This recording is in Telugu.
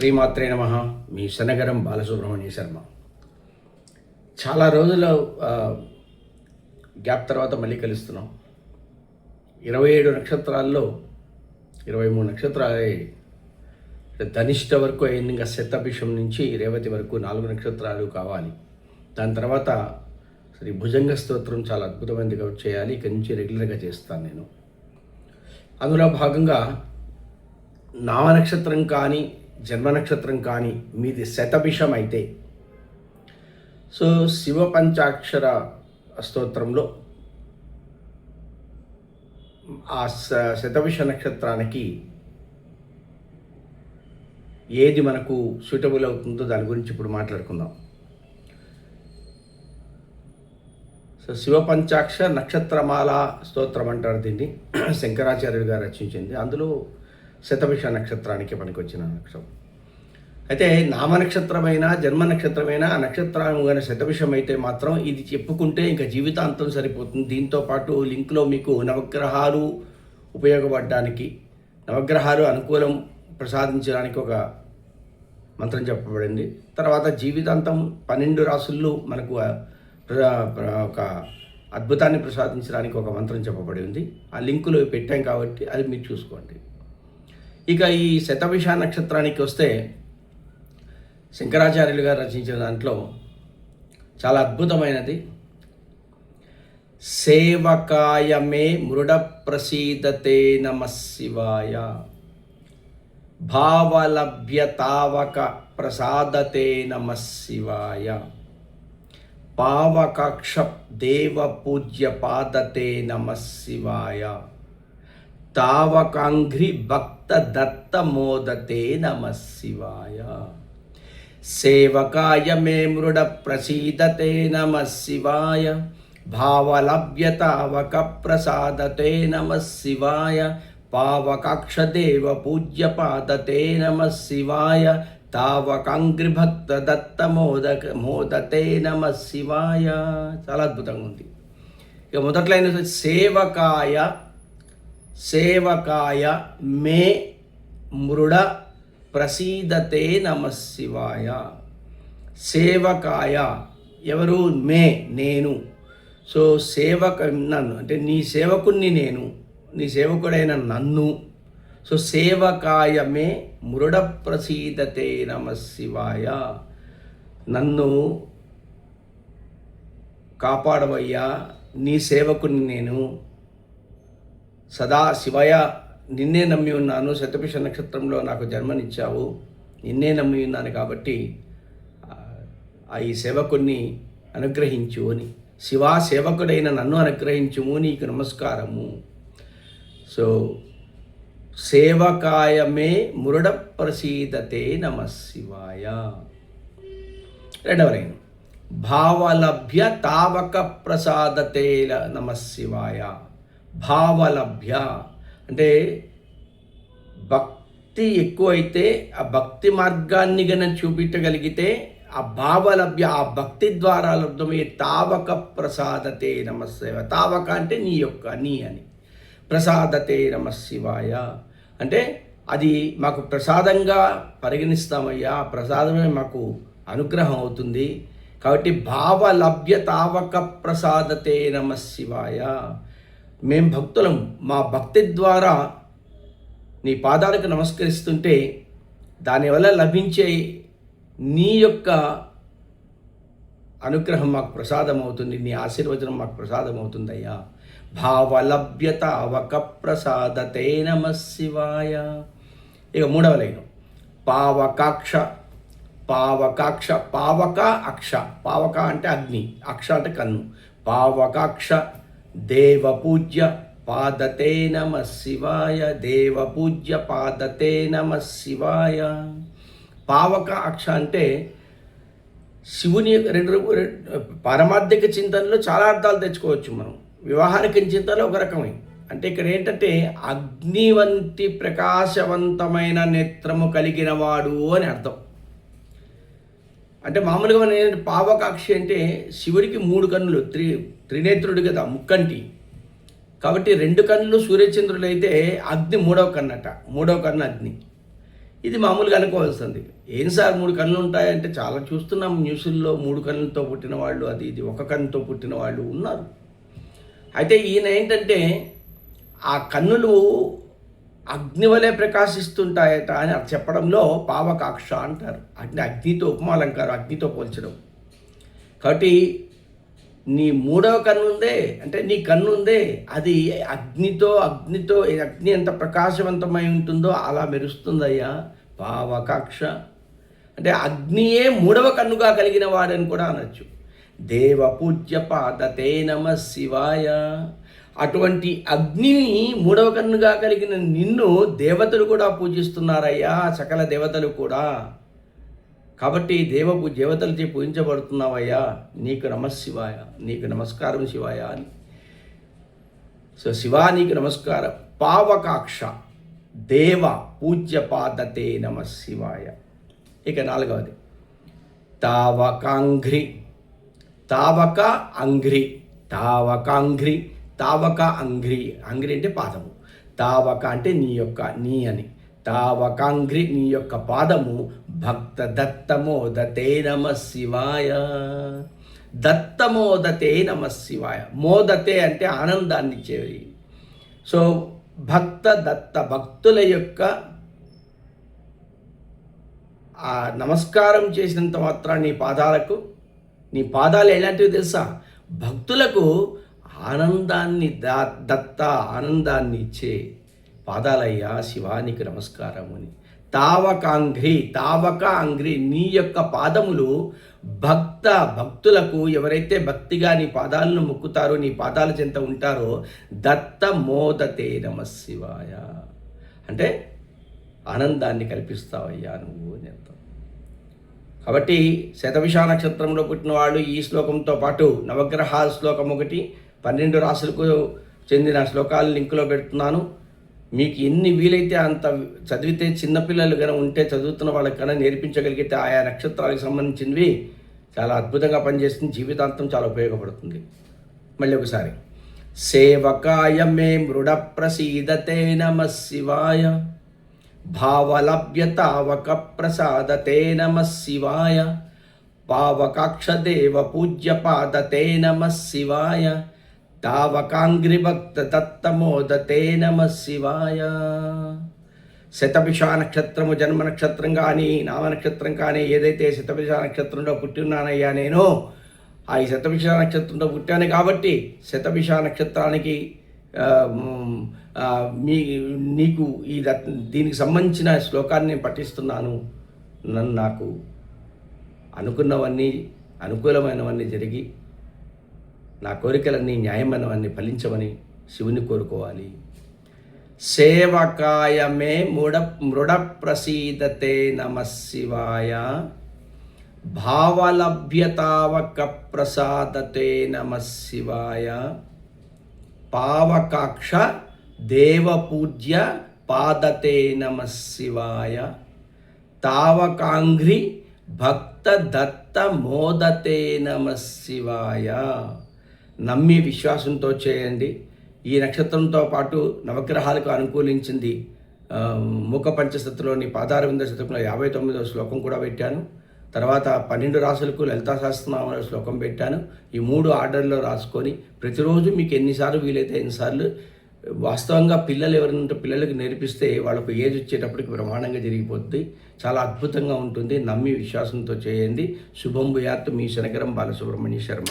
శ్రీమాత్రే నమః. మీ సనగరం బాలసుబ్రహ్మణ్య శర్మ. చాలా రోజుల గ్యాప్ తర్వాత మళ్ళీ కలుస్తున్నాం. 27 నక్షత్రాల్లో 23 నక్షత్రాలే ధనిష్ట వరకు అయింది. ఇంకా శతభిషం నుంచి రేవతి వరకు 4 నక్షత్రాలు కావాలి. దాని తర్వాత శ్రీ భుజంగ స్తోత్రం చాలా అద్భుతమైనదిగా చేయాలి. ఇక్కడి నుంచి రెగ్యులర్గా చేస్తాను నేను. అందులో భాగంగా నామ నక్షత్రం కానీ జన్మ నక్షత్రం కానీ మీది శతభిషం అయితే సో శివ పంచాక్షర స్తోత్రంలో ఆ శతభిష నక్షత్రానికి ఏది మనకు సూటబుల్ అవుతుందో దాని గురించి ఇప్పుడు మాట్లాడుకుందాం. సో శివ పంచాక్షర నక్షత్రమాల స్తోత్రం అంటారు దీన్ని. శంకరాచార్యులు గారు రచించింది. అందులో శతభిష నక్షత్రానికి పనికొచ్చిన నక్షత్రం. అయితే నామ నక్షత్రమైనా జన్మ నక్షత్రమైనా ఆ నక్షత్రం కానీ శతభిషం అయితే మాత్రం ఇది చెప్పుకుంటే ఇంకా జీవితాంతం సరిపోతుంది. దీంతోపాటు లింక్లో మీకు నవగ్రహాలు ఉపయోగపడడానికి, నవగ్రహాలు అనుకూలం ప్రసాదించడానికి ఒక మంత్రం చెప్పబడింది. తర్వాత జీవితాంతం 12 రాసుల్లో మనకు ఒక అద్భుతాన్ని ప్రసాదించడానికి ఒక మంత్రం చెప్పబడి ఉంది. ఆ లింకులో పెట్టాం కాబట్టి అది మీరు చూసుకోండి. ఇక ఈ శతభిష నక్షత్రానికి వస్తే శంకరాచార్యులు గారు రచించిన దాంట్లో చాలా అద్భుతమైనది. సేవకాయ మే మృడ ప్రసీదతే నమః శివాయ, భావలభ్యతావక ప్రసాదతే నమః శివాయ, పావకాక్ష దేవ పూజ్య పాదతే నమః శివాయ, తావకాంఘ్రి భక్త దత్త మోదతే నమః శివాయ, సేవకాయ మే మృడ ప్రసీదతే నమః శివాయ, భావలభ్యతావక ప్రసాదతే నమః శివాయ, పావకాక్ష దేవ పూజ్య పాదతే నమః శివాయ, తావకాంఘ్రి భక్త దత్త మోదతే నమః శివాయ. చాలా అద్భుతంగా ఉంది. ఇక మొదట్లో అయిన సేవకాయ మే మృడ ప్రసీదతే నమః శివాయ. సేవకాయ ఎవరు? మే నేను. సో సేవక నన్ను అంటే నీ సేవకుణ్ణి నేను, నీ సేవకుడైన నన్ను. సో సేవకాయ మే మృడ ప్రసీదతే నమః శివాయ. నన్ను కాపాడవయ్యా, నీ సేవకుని నేను. సదా శివయ నిన్నే నమ్మి ఉన్నాను, శతభిష నక్షత్రంలో నాకు జన్మనిచ్చావు, నిన్నే నమ్మి ఉన్నాను కాబట్టి ఈ సేవకుణ్ణి అనుగ్రహించు అని. శివా సేవకుడైన నన్ను అనుగ్రహించుము, నీకు నమస్కారము. సో సేవకాయ మే మృడ ప్రసీదతే నమః శివాయ. రెండవ లైన్ భావలభ్య తావక ప్రసాదతే నమః శివాయ. భావలభ్య అంటే భక్తి ఎక్కువైతే ఆ భక్తి మార్గాన్ని గన చూపించగలిగితే ఆ భావలభ్య ఆ భక్తి ద్వారా లబ్ధమయ్యే తావక ప్రసాదతే నమః శివాయ. తావక అంటే నీ యొక్క, నీ అని. ప్రసాదతే నమః శివాయ అంటే అది మాకు ప్రసాదంగా పరిగణిస్తామయ్యా, ప్రసాదమే మాకు అనుగ్రహం అవుతుంది. కాబట్టి భావలభ్య తావక ప్రసాదతే నమః శివాయ. మేం భక్తులం, మా భక్తి ద్వారా నీ పాదాలకు నమస్కరిస్తుంటే దానివల్ల లభించే నీ యొక్క అనుగ్రహం మాకు ప్రసాదం అవుతుంది, నీ ఆశీర్వచనం మాకు ప్రసాదం అవుతుందయ్యా. భావలభ్యతావక ప్రసాదతే నమః శివాయ. ఇక మూడవ లైను పావకాక్ష. పావకాక్ష పావక అక్ష. పావక అంటే అగ్ని, అక్ష అంటే కన్ను. పావకాక్ష దేవ పూజ్య పాదతే నమః శివాయ, దేవ పూజ్య పాదతే నమః శివాయ. పావక అక్ష అంటే శివుని పారమార్థిక చింతనలో చాలా అర్థాలు తెచ్చుకోవచ్చు మనం. వ్యవహారిక చింతనలో ఒక రకమే. అంటే ఇక్కడ ఏంటంటే అగ్ని వంటి ప్రకాశవంతమైన నేత్రము కలిగిన వాడు అని అర్థం. అంటే మామూలుగా మన ఏంటంటే పావకాక్షి అంటే శివుడికి 3 కన్నులు, త్రినేత్రుడు కదా, ముక్కంటి. కాబట్టి 2 కన్నులు సూర్యచంద్రులు అయితే అగ్ని 3వ కన్ను అట, 3వ కన్ను అగ్ని. ఇది మామూలుగా అనుకోవాల్సింది. ఏం సార్ 3 కళ్ళు ఉంటాయంటే చాలా చూస్తున్నాం న్యూస్‌ల్లో 3 కళ్ళతో పుట్టిన వాళ్ళు, అది ఇది ఒక కన్నుతో పుట్టిన వాళ్ళు ఉన్నారు. అయితే ఈయన ఏంటంటే ఆ కన్నులు అగ్ని వలె ప్రకాశిస్తుంటాయట అని చెప్పడంలో పావకాక్ష అంటారు. అంటే అగ్నితో ఉపమాలంకారం, అగ్నితో పోల్చడం. కాబట్టి నీ మూడవ కన్ను ఉందే, అంటే నీ కన్ను ఉందే, అది అగ్నితో అగ్ని ఎంత ప్రకాశవంతమై ఉంటుందో అలా మెరుస్తుందయ్యా పావకాక్ష. అంటే అగ్నియే మూడవ కన్నుగా కలిగిన వాడని కూడా అనొచ్చు. దేవ పూజ్య పాదతే నమ శివాయ. అటువంటి అగ్నిని మూడవ కన్నుగా కలిగిన నిన్ను దేవతలు కూడా పూజిస్తున్నారయ్యా, సకల దేవతలు కూడా. కాబట్టి దేవతలచే పూజించబడుతున్నావయ్యా, నీకు నమశివాయ, నీకు నమస్కారం శివాయ అని. సో శివా నీకు నమస్కారం. పావకాక్ష దేవ పూజ్య పాదతే నమ శివాయ. ఇక 4వది తావకాంఘ్రి. తావక అంఘ్రి, తావకాంఘ్రి, తావక అంఘ్రి. అంఘ్రి అంటే పాదము, తావక అంటే నీ అని. తావకాంఘ్రి నీ యొక్క పాదము భక్త దత్తమోదతే నమ శివాయ. దత్తమోదతే నమ శివాయ. మోదతే అంటే ఆనందాన్ని ఇచ్చేవి. సో భక్తుల యొక్క ఆ నమస్కారం చేసినంత మాత్రం నీ పాదాలు ఎలాంటివి తెలుసా? భక్తులకు ఆనందాన్ని ఆనందాన్ని ఇచ్చే పాదాలయ్యా శివానికి నమస్కారం అని. తావక అంఘ్రి నీ యొక్క పాదములు భక్తులకు, ఎవరైతే భక్తిగా నీ పాదాలను మొక్కుతారో, నీ పాదాల చెంత ఉంటారో, దత్త మోదతే నమ శివాయ అంటే ఆనందాన్ని కల్పిస్తావయ్యా నువ్వు అని అర్థం. కాబట్టి శతభిష నక్షత్రంలో పుట్టిన వాళ్ళు ఈ శ్లోకంతో పాటు నవగ్రహాల శ్లోకం 1, 12 రాశులకు చెందిన శ్లోకాలు లింకులో పెడుతున్నాను. మీకు ఎన్ని వీలైతే అంత చదివితే, చిన్నపిల్లలు కనుక ఉంటే చదువుతున్న వాళ్ళకి కన్నా నేర్పించగలిగితే ఆయా నక్షత్రాలకు సంబంధించినవి చాలా అద్భుతంగా పనిచేస్తుంది, జీవితాంతం చాలా ఉపయోగపడుతుంది. మళ్ళీ ఒకసారి సేవకాయ మే మృడ ప్రసీదతే నమ శివాయ. భావలభ్యతావక ప్రసాదతే నమ శివాయ. పావకాక్షదేవ పూజ్య పాదతే నమ శివాయ. తావకాంఘ్రి భక్త దత్తమోదతే నమ శివాయ. శతభిష నక్షత్రము జన్మ నక్షత్రం కానీ నామ నక్షత్రం కానీ ఏదైతే శతభిష నక్షత్రంలో పుట్టినానయ్యా నేను, ఆ ఈ శతభిష నక్షత్రంలో పుట్టాను కాబట్టి శతభిష నక్షత్రానికి నీకు దీనికి సంబంధించిన శ్లోకాన్ని నేను పఠిస్తున్నాను. నాకు అనుకున్నవన్నీ అనుకూలమైనవన్నీ జరిగి నా కోరికలన్నీ న్యాయమైనవన్నీ ఫలించమని శివుని కోరుకోవాలి. సేవకాయ మే మృడ ప్రసీదతే నమ శివాయ. భావలభ్యతావక ప్రసాదతే నమ శివాయ. పావకాక్ష దేవపూజ్య పాదతే నమ శివాయ. తావకాంఘ్రి భక్త దత్త మోదతే నమ శివాయ. నమ్మి విశ్వాసంతో చేయండి. ఈ నక్షత్రంతో పాటు నవగ్రహాలకు అనుకూలించింది ముఖ పంచశతిలోని పాదారవింద శతకంలో 59వ శ్లోకం కూడా పెట్టాను. తర్వాత 12 రాసులకు లలితా సహస్రనామ శ్లోకం పెట్టాను. ఈ 3 ఆర్డర్లో రాసుకొని ప్రతిరోజు మీకు ఎన్నిసార్లు వీలైతే ఎన్నిసార్లు, వాస్తవంగా పిల్లలు ఎవరైనా పిల్లలకి నేర్పిస్తే వాళ్ళకు ఏజ్ వచ్చేటప్పటికి బ్రహ్మాండంగా జరిగిపోతుంది. చాలా అద్భుతంగా ఉంటుంది. నమ్మి విశ్వాసంతో చేయండి. శుభం భూయాత్. మీ శనగరం బాలసుబ్రహ్మణ్య శర్మ.